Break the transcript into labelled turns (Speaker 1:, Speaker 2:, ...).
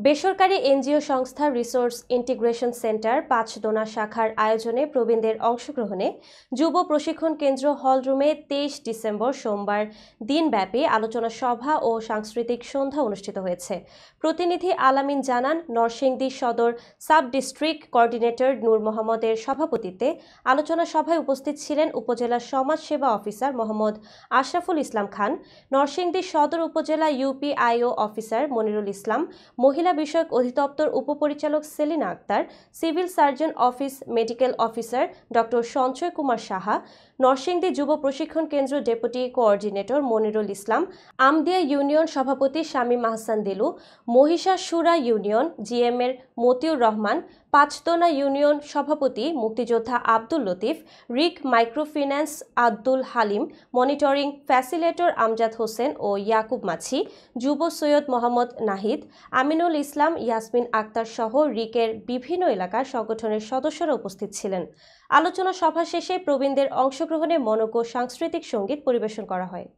Speaker 1: বেসরকারি এনজিও সংস্থা resource integration centre Panchdona শাখার আয়োজনে প্রবীণদের অংশগ্রহণে যুব প্রশিক্ষণ কেন্দ্র হলরুমে ২৩ ডিসেম্বর সোমবার দিনব্যাপী আলোচনা সভা ও সাংস্কৃতিক সন্ধ্যা অনুষ্ঠিত হয়েছে। প্রতিনিধি আলামিন জানান, নরসিংদী সদর সাব ডিস্ট্রিক্ট কোঅর্ডিনেটর নূর মোহাম্মদের সভাপতিত্বে আলোচনা সভায় উপস্থিত ছিলেন উপজেলা সমাজ সেবা অফিসার মোহাম্মদ আশরাফুল ইসলাম খান, নরসিংদী সদর উপজেলা ইউপিআইও অফিসার মনিরুল ইসলাম, মহিলা বিষয়ক অধিদপ্তর উপপরিচালক Selina Akter, civil surgeon office medical officer doctor Sanchay Kumar Saha, Narsingdi যুব প্রশিক্ষণ কেন্দ্র deputy coordinator Monirul Islam, Amdia union সভাপতি শামীম আহসান দিলু, মহিষাসুরা ইউনিয়ন জিএম-এর মতিউর রহমান, পাঁচদোনা ইউনিয়ন সভাপতি মুক্তিযোদ্ধা আব্দুল লতিফ, রিক microfinance Abdul Halim, monitoring facilitator Amjad Hossain ও ইয়াকুব মাছি, যুব সৈয়দ মোহাম্মদ নাহিদ, আমিনুল ইসলাম, ইয়াসমিন আক্তার সহ রিকের বিভিন্ন এলাকার সংগঠনের সদস্যরা উপস্থিত ছিলেন। আলোচনা সভা শেষে প্রবীণদের অংশগ্রহণে মনোজ্ঞ সাংস্কৃতিক সঙ্গীত পরিবেশন করা হয়।